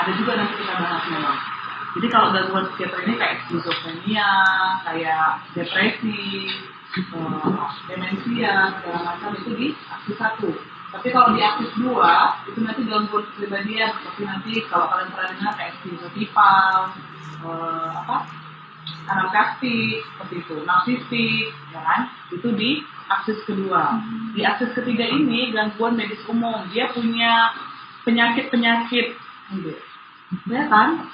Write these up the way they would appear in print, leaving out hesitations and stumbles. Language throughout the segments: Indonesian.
Ada juga nanti kita bahas memang. Jadi kalau gangguan psikiatri ini kayak skizofrenia, kayak depresi, demensia, segala macam itu di aktif 1. Tapi kalau di aktif 2, itu nanti gangguan kepribadian seperti nanti kalau kalian pernah dengar kayak skizotipal, anarkistik, seperti itu, narsistik, ya kan? Itu di aksis kedua. Di aksis ketiga ini gangguan medis umum, dia punya penyakit-penyakit, ya kan?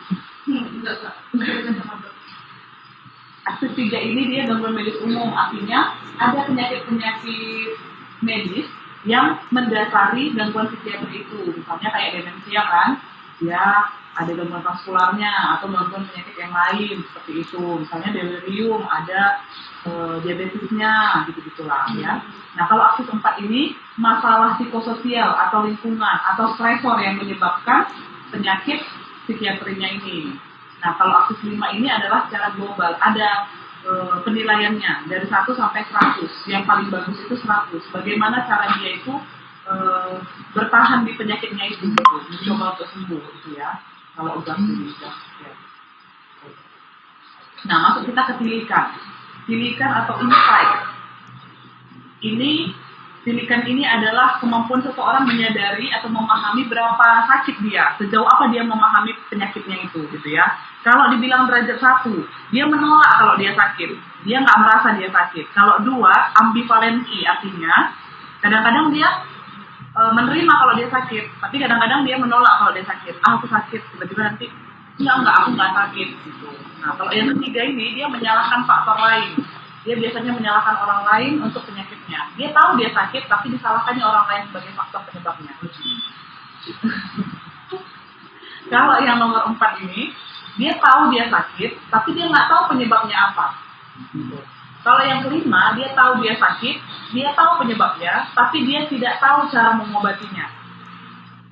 Aksis 3 ini dia gangguan medis umum, artinya ada penyakit-penyakit medis yang mendasari gangguan psikiatri itu, misalnya kayak demensia kan, ya ada gangguan vaskularnya atau gangguan penyakit yang lain seperti itu, misalnya delirium, ada diabetesnya, gitu-gitulah ya. Nah kalau aksis 4 ini masalah psikososial atau lingkungan atau stresor yang menyebabkan penyakit psikiatrinya ini. Nah kalau aksis 5 ini adalah secara global, ada penilaiannya dari 1 sampai 100, yang paling bagus itu 100. Bagaimana cara dia itu bertahan di penyakitnya itu, gitu, mencoba untuk sembuh itu ya. Kalau udah ya. Nah masuk kita ke tilikan atau insight. Tilikan ini adalah kemampuan seseorang menyadari atau memahami berapa sakit dia, sejauh apa dia memahami penyakitnya itu, gitu ya. Kalau dibilang derajat 1, dia menolak kalau dia sakit, dia nggak merasa dia sakit. Kalau 2, ambivalensi, artinya kadang-kadang dia menerima kalau dia sakit, tapi kadang-kadang dia menolak kalau dia sakit. Aku sakit, tiba-tiba nanti enggak, aku nggak sakit, gitu. Nah kalau yang ketiga ini dia menyalahkan faktor lain. Dia biasanya menyalahkan orang lain untuk penyakitnya. Dia tahu dia sakit, tapi disalahkannya orang lain sebagai faktor penyebabnya. Kalau yang nomor 4 ini, dia tahu dia sakit, tapi dia nggak tahu penyebabnya apa. Kalau yang kelima, dia tahu dia sakit, dia tahu penyebabnya, tapi dia tidak tahu cara mengobatinya.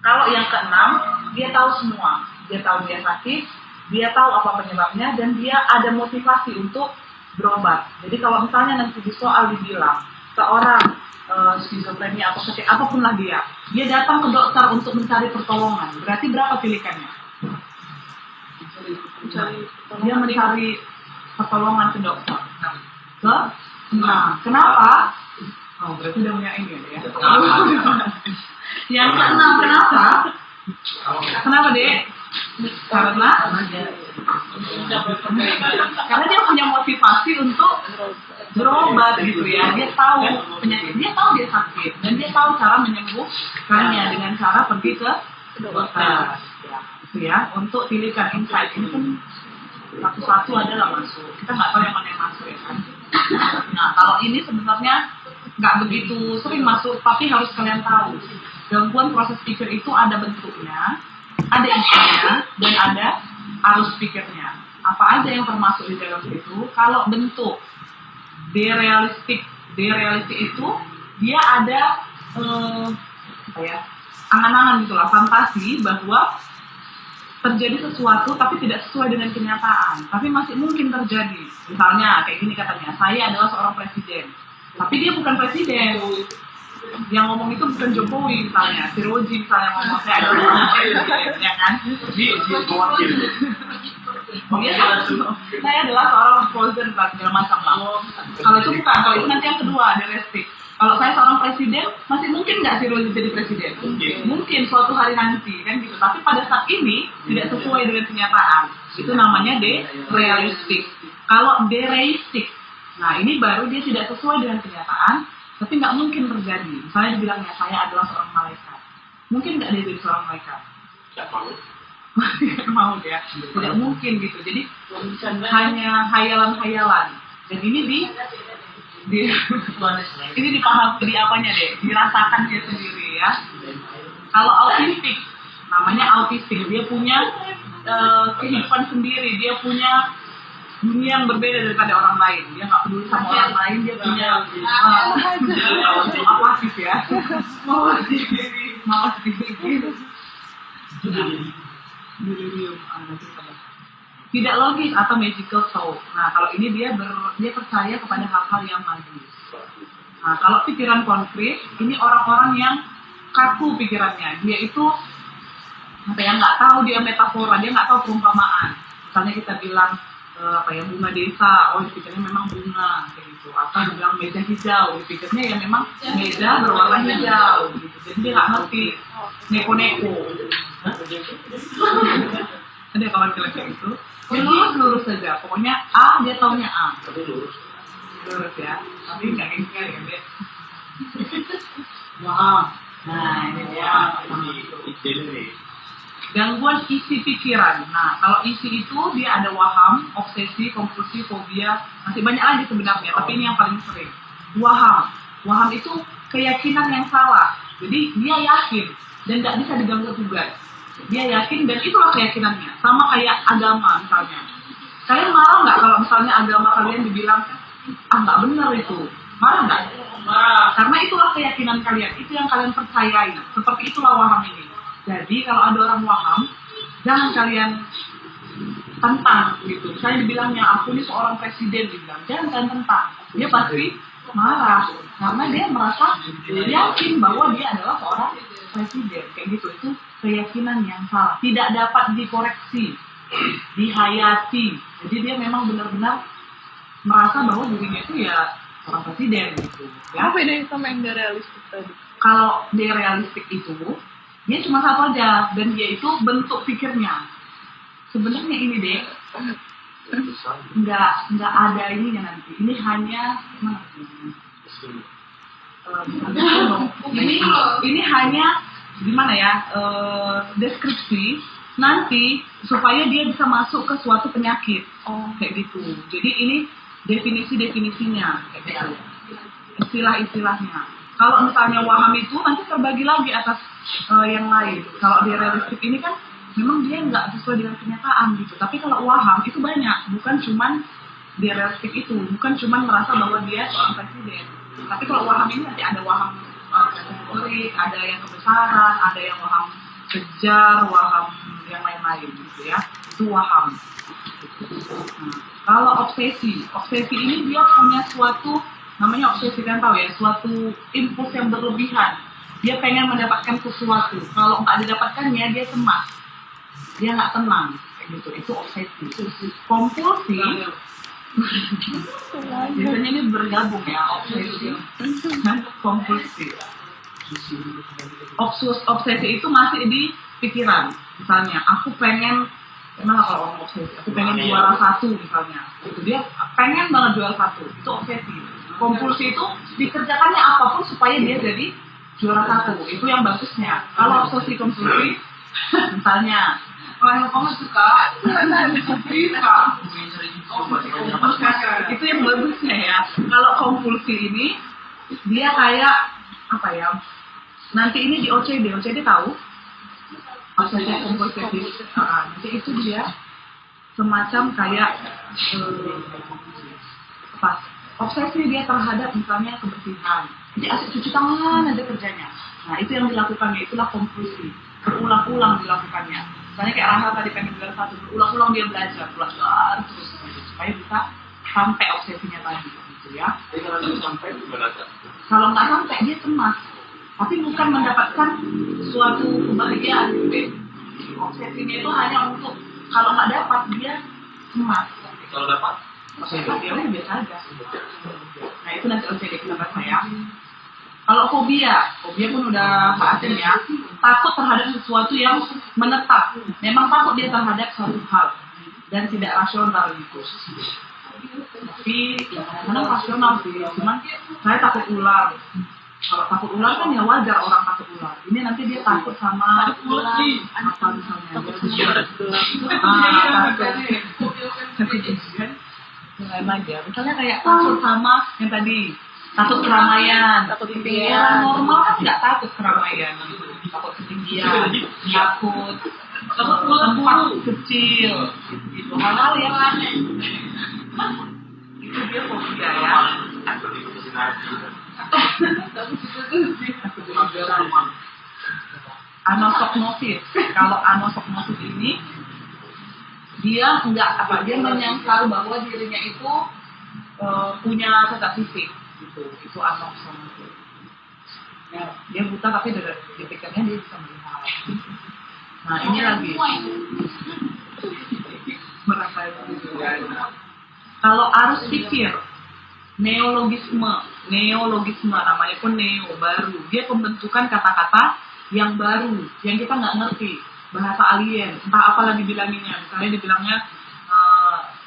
Kalau yang keenam, dia tahu semua. Dia tahu dia sakit, dia tahu apa penyebabnya, dan dia ada motivasi untuk berobat. Jadi kalau misalnya nanti di soal dibilang seorang skizofrenia atau sakit apapun lah dia datang ke dokter untuk mencari pertolongan. Berarti berapa pilihannya? Dia mencari pertolongan ke dokter. Kenapa? Oh, berarti udah punya ini ya. Yang keenam, kenapa? Kenapa, Dek? Karena dia punya motivasi untuk berobat gitu ya. Dia tahu penyakit, dia tahu dia sakit, dan dia tahu cara menyembuhkannya dengan cara pergi ke dokter. Gitu ya. Untuk tilikan insight ini pun satu-satu adalah masuk. Kita nggak tahu yang mana yang masuk ya kan. Nah kalau ini sebenarnya nggak begitu sering masuk, tapi harus kalian tahu gangguan proses pikir itu ada bentuknya, ada isinya, dan ada arus pikirnya. Apa aja yang termasuk di dalam itu? Kalau bentuk derealistik itu dia ada angan-angan gitulah, fantasi bahwa terjadi sesuatu tapi tidak sesuai dengan kenyataan, tapi masih mungkin terjadi. Misalnya kayak gini katanya, saya adalah seorang presiden, tapi dia bukan presiden. Yang ngomong itu bukan Jokowi misalnya, si Roji misalnya ngomong saya adalah seorang presiden, ya kan? Saya adalah seorang president segala macam lah. Kalau itu bukan, kalau itu nanti yang kedua, derealistik. Kalau saya seorang presiden, masih mungkin nggak si Rozi jadi presiden? Mungkin suatu hari nanti, kan gitu. Tapi pada saat ini tidak sesuai dengan kenyataan. Itu namanya derealistik. Kalau dereistik, nah ini baru dia tidak sesuai dengan kenyataan, tapi nggak mungkin terjadi. Misalnya dibilangnya saya adalah seorang malaikat, mungkin nggak dia jadi seorang malaikat? Tidak mau ya, tidak mungkin gitu. Jadi hanya hayalan-hayalan. Dan ini ini dipaham di apanya deh, dirasakan dia sendiri ya. Kalau autistik, namanya autistik, dia punya kehidupan sendiri, dia punya dunia yang berbeda daripada orang lain. Dia nggak peduli sama orang lain, dia punya apatis ya, mawas diri. Tidak logis atau magical thought. Nah kalau ini dia percaya kepada hal-hal yang magis. Nah kalau pikiran konkret, ini orang-orang yang kaku pikirannya. Dia itu apa ya, nggak tahu dia metafora, dia nggak tahu perumpamaan. Misalnya kita bilang apa ya, bunga desa, oh dipikirnya memang bunga kayak gitu. Atau bilang meja hijau, dipikirnya ya memang meja berwarna hijau gitu. Jadi dia nggak ngerti neko-neko. Ada kawan kelas itu, dia lurus saja. Pokoknya A, dia taunya A. Lurus ya, tapi nggak gengsi ya dia. Wah, nah ini dia. Gangguan isi pikiran. Nah, kalau isi itu dia ada waham, obsesi, kompulsi, fobia, masih banyak lagi sebenarnya, tapi ini yang paling sering. Waham. Waham itu keyakinan yang salah. Jadi dia yakin dan nggak bisa diganggu juga. Dia yakin dan itulah keyakinannya. Sama kayak agama misalnya. Kalian marah nggak kalau misalnya agama kalian dibilang, nggak benar itu. Marah nggak? Marah. Karena itulah keyakinan kalian, itu yang kalian percayai. Seperti itulah waham ini. Jadi kalau ada orang waham, jangan kalian tentang gitu. Misalnya dibilangnya, aku ini seorang presiden, dibilang, jangan kalian tentang. Dia pasti marah karena dia merasa yakin bahwa dia adalah seorang presiden. Kayak gitu, itu keyakinan yang salah, tidak dapat dikoreksi, dihayati. Jadi dia memang benar-benar merasa bahwa dirinya itu ya seorang presiden gitu. Ya. Apa bedanya sama yang gak realistik tadi? Kalau dia realistik itu, dia cuma satu aja, dan dia itu bentuk pikirnya. Sebenarnya ini deh, nggak ada ininya nanti. Ini hanya ini hanya gimana ya, deskripsi nanti supaya dia bisa masuk ke suatu penyakit. Kayak gitu. Jadi ini definisi-definisinya kayak gitu. Istilah-istilahnya. Kalau misalnya waham itu nanti terbagi lagi atas yang lain. Kalau dia realistik ini kan memang dia nggak sesuai dengan kenyataan gitu. Tapi kalau waham itu banyak, bukan cuman dia realistik itu, bukan cuman merasa bahwa dia seorang presiden. Tapi kalau waham ini nanti ada waham kategori, ada yang kebesaran, ada yang waham kejar, waham yang lain-lain gitu ya. Itu waham. Nah, kalau obsesi ini dia punya suatu, namanya obsesi, kan tahu ya, suatu impuls yang berlebihan. Dia pengen mendapatkan sesuatu. Kalau nggak didapatkannya, dia cemas. Dia nggak tenang. Kayak gitu. Itu obsesi. Kompulsi, biasanya ini bergabung ya, obsesi dan kompulsi. Obsesi itu masih di pikiran. Misalnya, aku pengen, emang kalau orang obsesi, aku pengen juara satu misalnya. Itu dia pengen banget juara satu. Itu obsesi. Kompulsi itu dikerjakannya apapun supaya dia jadi juara satu. Itu yang bagusnya. Kalau obsesi kompulsi, misalnya, kalau kamu suka, itu yang bagusnya ya. Kalau kompulsi ini, dia kayak apa ya? Nanti ini di OCD tahu? Obsesi kompulsif. Nanti itu dia semacam kayak obsesi dia terhadap misalnya kebersihan. Jadi asik cuci tangan aja kerjanya. Nah itu yang dilakukannya, itulah kompulsi. Berulang-ulang dilakukannya. Misalnya kayak Rahel tadi pengen juara satu, berulang-ulang dia belajar terus supaya bisa sampai obsesinya tadi gitu ya. Kalau nggak sampai dia cemas, tapi bukan mendapatkan suatu kebahagiaan gitu. Obsesinya itu hanya untuk kalau nggak dapat dia cemas. Kalau dapat dia biasa aja. Nah itu nanti OCD kita bahas ya. Kalau fobia pun udah bahasin ya. Takut terhadap sesuatu yang menetap. Memang takut dia terhadap suatu hal dan tidak rasional gitu. Tapi kadang rasional sih. Cuman saya takut ular. Kalau takut ular kan ya wajar orang takut ular. Ini nanti dia takut sama ular apa misalnya. Lain aja. Misalnya kayak takut sama yang tadi, takut keramaian. Orang normal kan nggak takut keramaian, takut ketinggian, takut tempat kecil, gitu. Hal-hal yang aneh. Itu dia fobia ya. Anosognosis. Kalau anosognosis ini dia dia menyangkal bahwa dirinya itu punya cacat fisik gitu. Itu anosognosis. Ya, dia buta tapi di pikirnya dia bisa melihat. Nah ini lagi merasa itu. Kalau arus pikir, neologisme namanya pun neo, baru. Dia pembentukan kata-kata yang baru, yang kita nggak ngerti, bahasa alien, entah apalah dibilanginnya. Misalnya dibilangnya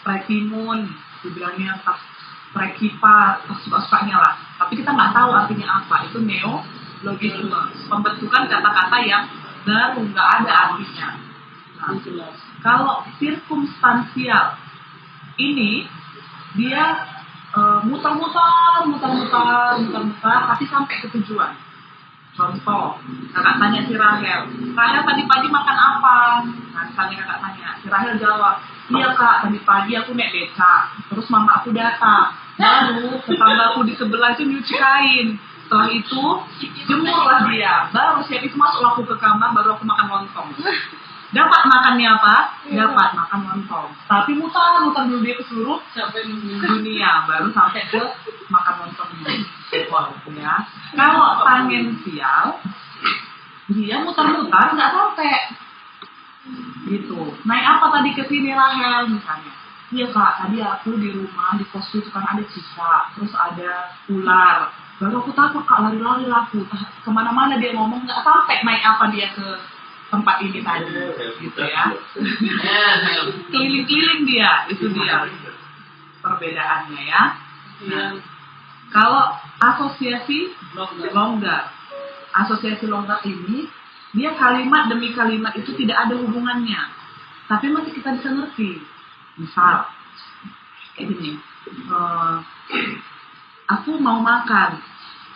pretimun, dibilangnya entah prekipa, suka-sukanya lah. Tapi kita nggak tahu artinya apa. Itu neologisme, pembentukan kata-kata yang baru, nggak ada artinya. Nah, kalau sirkumstansial, ini dia muter-muter, tapi sampai ke tujuan. Contoh, kakak tanya si Rahel tadi pagi makan apa? Nah, misalnya kakak tanya, si Rahel jawab, iya kak, tadi pagi aku naik beca, terus mama aku datang, baru tetanggaku di sebelah itu nyuci kain. Setelah itu, jemurlah dia, baru siap itu masuk aku ke kamar, baru aku makan lontong. Dapat makannya apa? Dapat makan lontong. Tapi muter dulu dia ke seluruh dunia, baru sampai ke makan lontongnya. Ya. Kalau tangensial, dia muter-muter nggak sampai. Gitu. Naik apa tadi ke sini Rahel misalnya? Iya kak, tadi aku di rumah di kos itu kan ada cicak, terus ada ular. Baru aku takut kak, lari-lari aku. Kemana-mana dia ngomong nggak sampai naik apa dia ke tempat ini tadi, gitu ya. Keliling-keliling dia, itu dia perbedaannya ya. Nah, kalau asosiasi longgar ini, dia kalimat demi kalimat itu tidak ada hubungannya, tapi masih kita bisa ngerti. Misal, kayak gini, aku mau makan,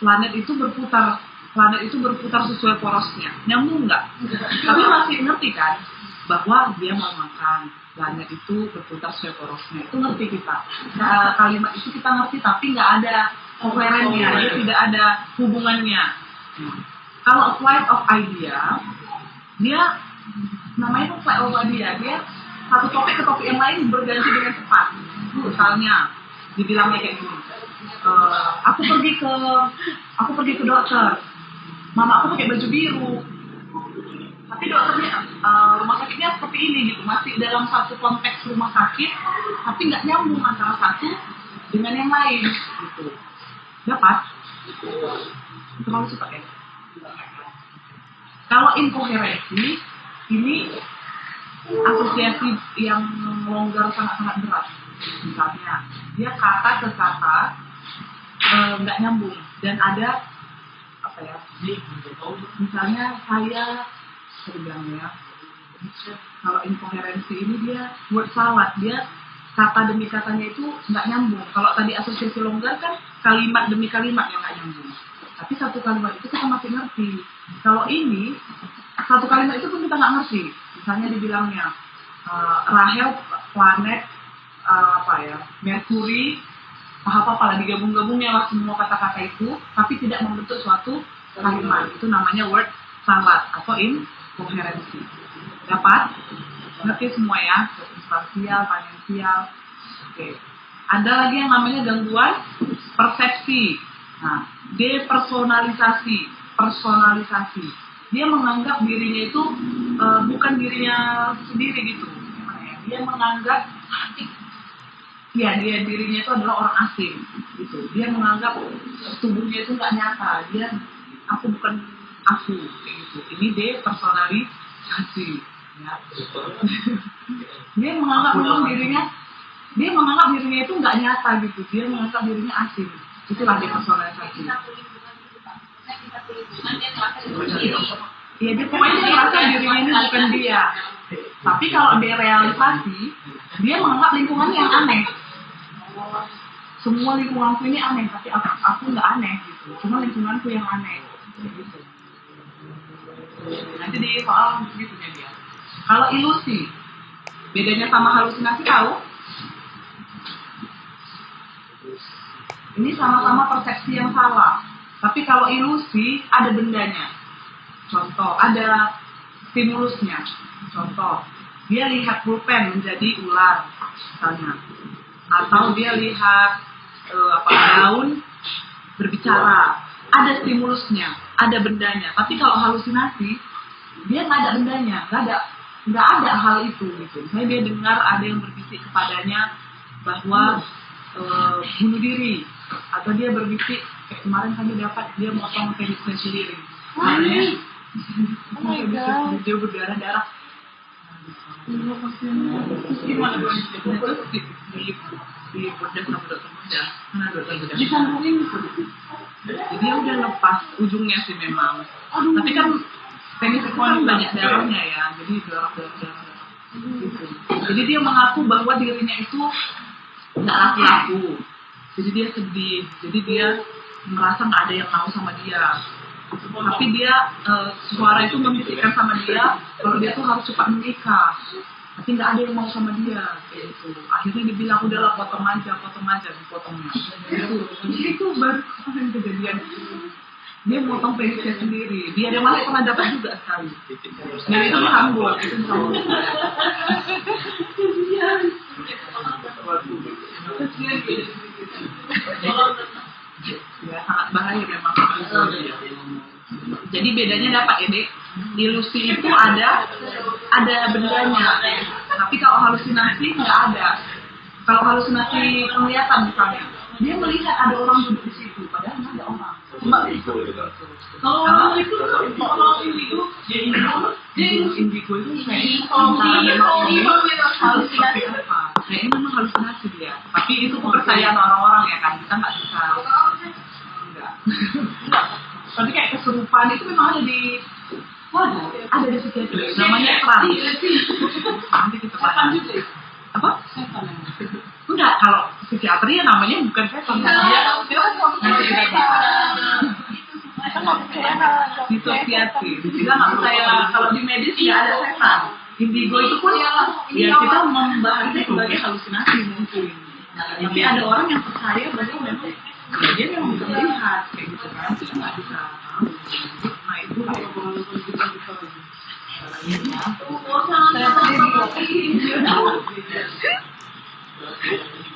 planet itu berputar sesuai porosnya. Nyambung nggak? Tapi masih ngerti kan bahwa dia mau makan, planet itu berputar sesuai porosnya. Itu ngerti kita. Nah, kalimat itu kita ngerti tapi nggak ada koherennya, dia tidak ada hubungannya. Kalau flight of idea, dia namanya flight of idea, dia satu topik ke topik yang lain berganti dengan cepat. Misalnya dibilangnya kayak gini, aku pergi ke dokter, mama aku pakai baju biru, tapi dokternya rumah sakitnya seperti ini gitu, masih dalam satu konteks rumah sakit, tapi nggak nyambung antara satu dengan yang lain gitu. Dapat? Terlalu cepat ya. Kalau inkoherensi, ini asosiasi yang longgar sangat-sangat berat. Misalnya, dia kata ke kata nggak nyambung dan ada apa ya? Misalnya saya bilang ya, kalau inkoherensi ini dia word salad, dia kata demi katanya itu nggak nyambung. Kalau tadi asosiasi longgar kan kalimat demi kalimat yang nggak nyambung. Tapi satu kalimat itu kita masih ngerti. Kalau ini satu kalimat itu pun kita nggak ngerti. Misalnya dibilangnya Rahel planet Merkuri, apa-apa lah digabung-gabungnya lah semua kata-kata itu, tapi tidak membentuk suatu kalimat. Itu namanya word salad atau inkoherensi. Dapat? Ngerti semua ya? Substansial, tangensial. Oke. Ada lagi yang namanya gangguan persepsi. Nah, depersonalisasi, personalisasi. Dia menganggap dirinya itu bukan dirinya sendiri gitu. Dia menganggap dirinya itu adalah orang asing gitu. Dia menganggap tubuhnya itu nggak nyata. Aku bukan aku gitu. Ini depersonalisasi. Ya. Dia menganggap dirinya itu nggak nyata gitu. Dia menganggap dirinya asing. Itulah depersonalisasi. Ya dia pokoknya merasa dirinya ini bukan dia. Tapi kalau dia realisasi, dia menganggap lingkungan yang aneh. Semua lingkunganku ini aneh, tapi aku nggak aneh gitu. Cuma lingkunganku yang aneh. Gitu. Nanti di soal begitunya dia. Kalau ilusi, bedanya sama halusinasi tahu? Ini sama-sama persepsi yang salah. Tapi kalau ilusi, ada bendanya. Contoh, ada stimulusnya. Contoh, dia lihat pulpen menjadi ular, misalnya. Atau dia lihat daun berbicara. Ada stimulusnya, ada bendanya. Tapi kalau halusinasi, dia nggak ada bendanya, nggak ada hal itu gitu. Misalnya dia dengar ada yang berbisik kepadanya bahwa bunuh diri, atau dia berbisik kayak kemarin kami dapat dia motong penisnya sendiri. Oh my god. Dia berdarah-darah. Terus gimana dong? Terus di bedah sama dokter bedah, mana dokter bedah? Disambungin gitu. Jadi dia udah lepas ujungnya sih memang. Tapi kan penis kan banyak darahnya ya, jadi darah. Gitu. Jadi dia mengaku bahwa dirinya itu nggak laku-laku. Jadi dia sedih. Jadi dia merasa nggak ada yang mau sama dia. Tapi dia suara itu membisikkan sama dia kalau dia tuh harus cepat menikah. Tapi nggak ada yang mau sama dia kayak gitu. Akhirnya dibilang udahlah potong aja dipotongnya. Itu baru kemarin kejadian. Dia motong penisnya sendiri. Dia malah pernah dapat juga sekali. Dan itu sambung. Ya sangat bahaya memang. Jadi bedanya dapat ya dek, ilusi itu ada bendanya, tapi kalau halusinasi nggak ada. Kalau halusinasi penglihatan misalnya, dia melihat ada orang duduk di situ, padahal nggak ada orang. Kalau itu indigo itu halusinasi apa? Nah ini memang halusinasi dia, tapi itu kepercayaan orang-orang ya kan, kita nggak bisa. Enggak. Tapi kayak keserupaan itu memang ada di psikiatri. Namanya trans. Nanti kita bahas. Apa? Enggak, kalau psikiatri ya namanya bukan setan. Nanti kita bahas. Di psikiatri. Kita nggak percaya kalau di medis nggak ada setan. Indigo itu pun ya kita membahasnya sebagai halusinasi mungkin. Tapi ada orang yang percaya bahwa memang dia memang bisa melihat kayak gitu kan, kita nggak bisa tahu. Nah itu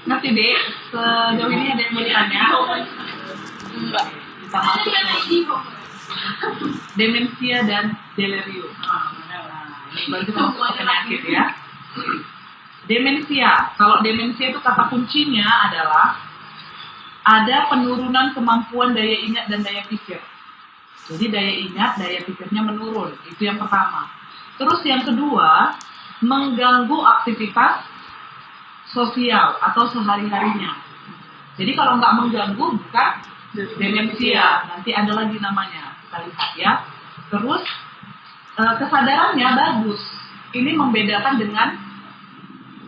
ngerti deh, sejauh ini ada yang mau ditanya? Enggak. Kita masuk ke demensia dan delirium. Ini baru kita masuk ke penyakit ya. Demensia, kalau demensia itu kata kuncinya adalah ada penurunan kemampuan daya ingat dan daya pikir. Jadi daya ingat, daya pikirnya menurun. Itu yang pertama. Terus yang kedua, mengganggu aktivitas sosial atau sehari-harinya. Jadi kalau nggak mengganggu, bukan demensia. Nanti ada lagi namanya. Kita lihat ya. Terus kesadarannya bagus. Ini membedakan dengan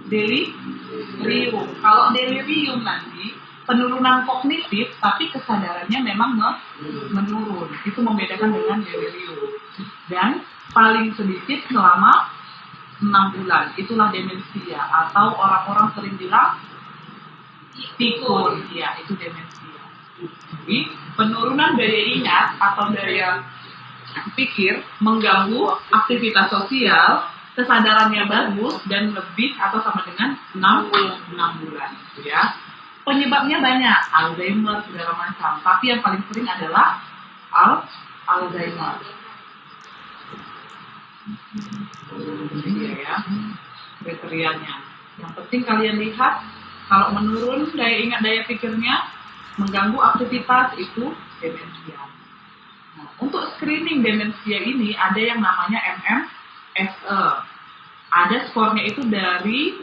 delirium. Kalau delirium nanti penurunan kognitif, tapi kesadarannya memang menurun. Itu membedakan dengan delirium. Dan paling sedikit selama 6 bulan. Itulah demensia. Atau orang-orang sering bilang pikun. Ya, itu demensia. Jadi, penurunan daya ingat atau daya pikir mengganggu aktivitas sosial, kesadarannya bagus, dan lebih atau sama dengan 6 bulan. Ya. Penyebabnya banyak, Alzheimer, segala macam. Tapi yang paling sering adalah Alzheimer. Ini ya, kriterianya. Yang penting kalian lihat, kalau menurun daya ingat, daya pikirnya, mengganggu aktivitas, itu demensia. Nah, untuk screening demensia ini ada yang namanya MMSE. Ada skornya itu dari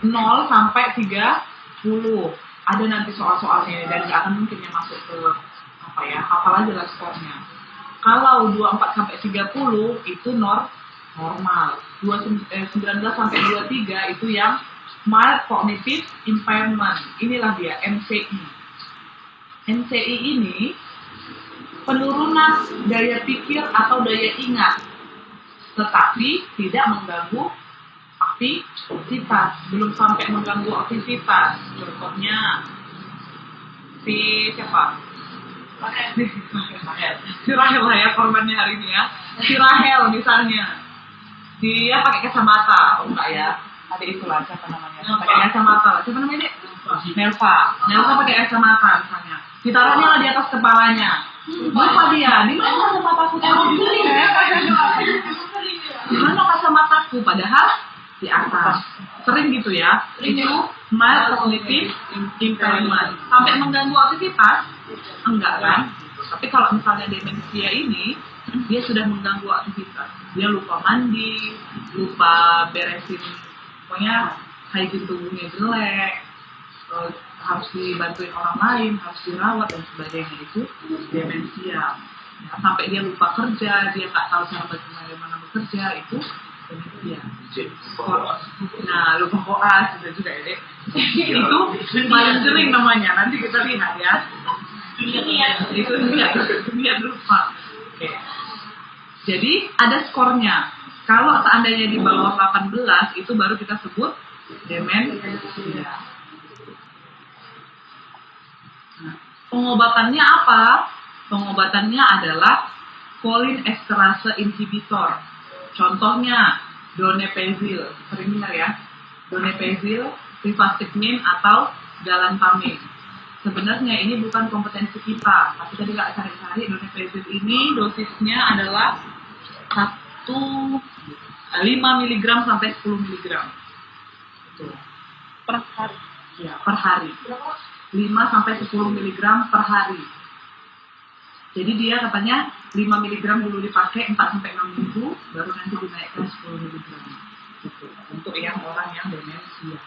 0 sampai 30. Ada nanti soal-soalnya dan nggak akan mungkin yang masuk ke hafal aja lah skornya. Kalau 24 sampai 30 itu normal. 19 sampai 23 itu yang mild cognitive impairment. Inilah dia MCI. MCI ini penurunan daya pikir atau daya ingat, tetapi tidak mengganggu aktivitas, belum sampai mengganggu aktivitas. Contohnya si siapa? Si Rahel lah ya korbannya hari ini ya. Si Rahel misalnya, dia pakai kacamata, enggak ya? Ada itulah siapa namanya? Pakai kacamata. Siapa namanya? Nelva pakai kacamata misalnya. Ditaruhnya lah di atas kepalanya. Lupa dia, di mana kacamataku? Di mana kacamataku? Padahal di atas. Sering gitu ya. Itu mild cognitive impairment. Sampai mengganggu aktivitas? Enggak kan? Tapi kalau misalnya demensia ini, dia sudah mengganggu aktivitas. Dia lupa mandi, lupa beresin, pokoknya hygiene tubuhnya jelek, harus dibantuin orang lain, harus dirawat dan sebagainya, itu demensia. Ya, sampai dia lupa kerja, dia nggak tahu cara bagaimana bekerja, itu demensia. Nah, lupa koas juga ya, Dek. Itu paling sering namanya. Nanti kita lihat ya. Itu lihat lupa. Oke. Jadi ada skornya. Kalau seandainya di bawah 18 itu baru kita sebut demensia. Nah, pengobatannya apa? Pengobatannya adalah cholinesterase inhibitor. Contohnya donepezil, sering dengar ya. Donepezil, rifastigmine atau galantamine. Sebenarnya ini bukan kompetensi kita, tapi tadi nggak cari-cari. Donepezil ini dosisnya adalah 5 mg sampai 10 mg. Per hari. Ya, per hari. 5 sampai 10 mg per hari. Jadi dia katanya 5 mg dulu dipakai 4 sampai 6 minggu, baru nanti dinaikkan 10 mg. Gitu. Untuk yang orang yang demensia.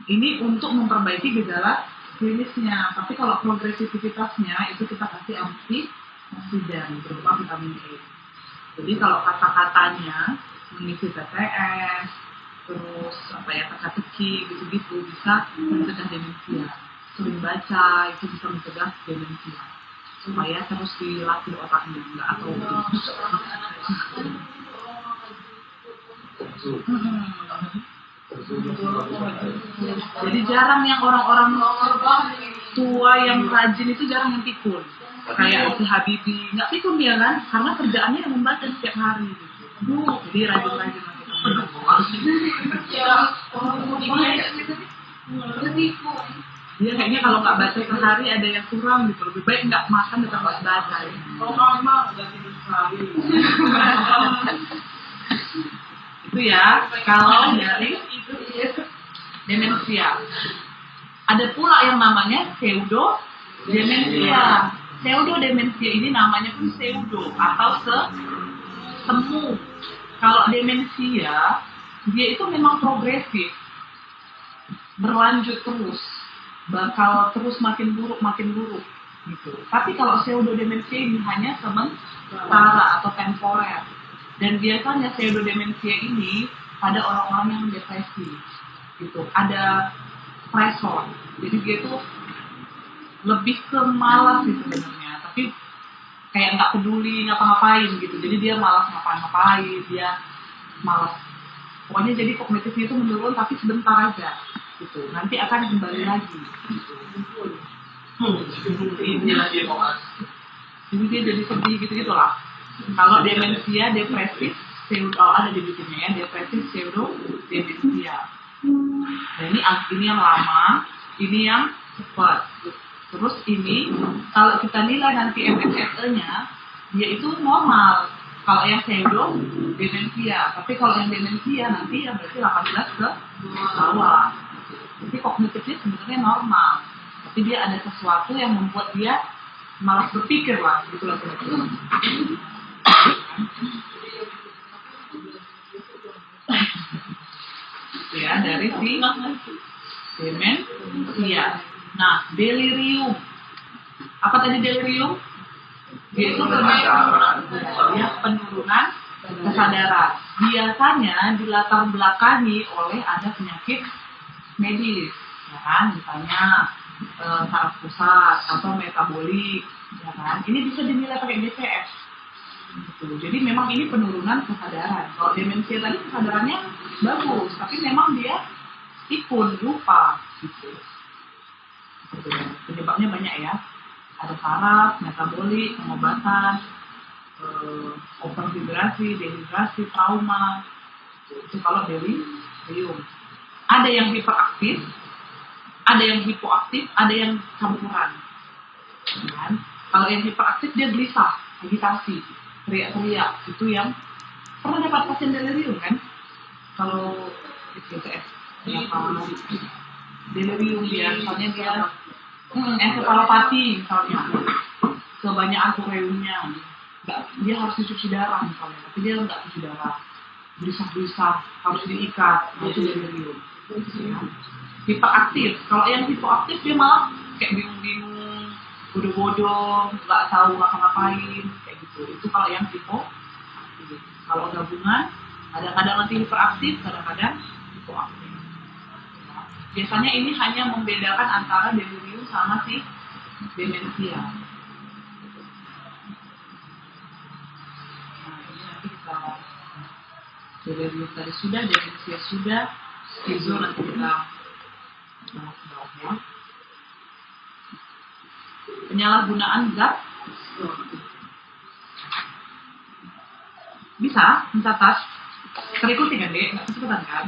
Ini untuk memperbaiki gejala klinisnya, tapi kalau progresivitasnya itu kita kasih antioksidan berupa vitamin E. Jadi kalau kata-katanya mengisi TTS, terus teka-teki gitu-gitu bisa mencegah demensia. Sering baca itu bisa mencegah demensia. Supaya terus dilatih otaknya, nggak atau Jadi jarang yang orang-orang tua yang rajin itu jarang yang pikun. Kayak si Habibie, nggak pikun dia kan, karena kerjaannya yang membaca setiap hari. Jadi rajin-rajin dia kayaknya kalau nggak baca sehari ada yang kurang gitu. Lebih baik nggak makan daripada nggak baca. Kalau mama udah tidur sehari. Itu ya, kalau dari demensia. Ada pula yang namanya pseudo demensia. Pseudo demensia ini namanya pun pseudo atau semu. Kalau demensia, dia itu memang progresif, berlanjut terus, bakal terus makin buruk gitu. Tapi kalau pseudo demensia ini hanya sementara atau temporer. Dan biasanya pseudo demensia ini pada orang-orang yang depresi, gitu. Ada pressure, jadi dia tuh lebih ke malas sih sebenarnya, tapi kayak nggak peduli ngapa-ngapain gitu. Jadi dia malas ngapa-ngapain, dia malas. Pokoknya jadi kognitifnya itu menurun, tapi sebentar aja, gitu. Nanti akan kembali lagi. Gitu. Jadi dia jadi sedih gitu-gitulah. Kalau demensia depresif, ada di bukunya ya, depresif pseudo demensia. Nah ini yang lama, ini yang cepat. Terus ini kalau kita nilai nanti MMSE-nya, dia itu normal. Kalau yang pseudo demensia, tapi kalau yang demensia nanti ya berarti 18 ke bawah. Jadi kognitifnya sebenarnya normal, tapi dia ada sesuatu yang membuat dia malas berpikir lah, gitu lah kira-kira. Ya, dari si demensia. Nah, delirium. Apa tadi delirium? Dia itu penurunan kesadaran. Biasanya dilatar belakangi oleh ada penyakit medis, ya kan? Misalnya saraf pusat atau metabolik, ya kan? Ini bisa dinilai pakai DCS. Gitu. Jadi memang ini penurunan kesadaran. Kalau demensia tadi kesadarannya bagus, tapi memang dia pikun, lupa, gitu. Penyebabnya banyak ya. Ada saraf, metabolik, pengobatan, overhidrasi, dehidrasi, trauma. Itu kalau delirium. Ada yang hiperaktif, ada yang hipoaktif, ada yang campuran. Kan? Kalau yang hiperaktif dia gelisah, agitasi, teriak-teriak, itu yang pernah dapat pasien delirium kan? Kalau PCS, apa delirium dia, misalnya dia encephalopati misalnya, kebanyakan koreumnya, dia harus dicuci darah misalnya, tapi dia nggak cuci darah, gelisah-gelisah, harus diikat, itu delirium. Hiperaktif, kalau yang hipoaktif dia malah kayak bingung-bingung, bodoh-bodoh, nggak tahu ngapa-ngapain, kayak gitu. Itu kalau yang hipoaktif. Kalau gabungan, kadang-kadang nanti hiperaktif, kadang-kadang hipoaktif. Biasanya ini hanya membedakan antara delirium sama si demensia. Nah, ini nanti kita delirium tadi sudah, demensia sudah, skizo nanti kita bahas ya. Penyalahgunaan zat bisa mencatat terikuti kan dek, nggak kecepatan kan?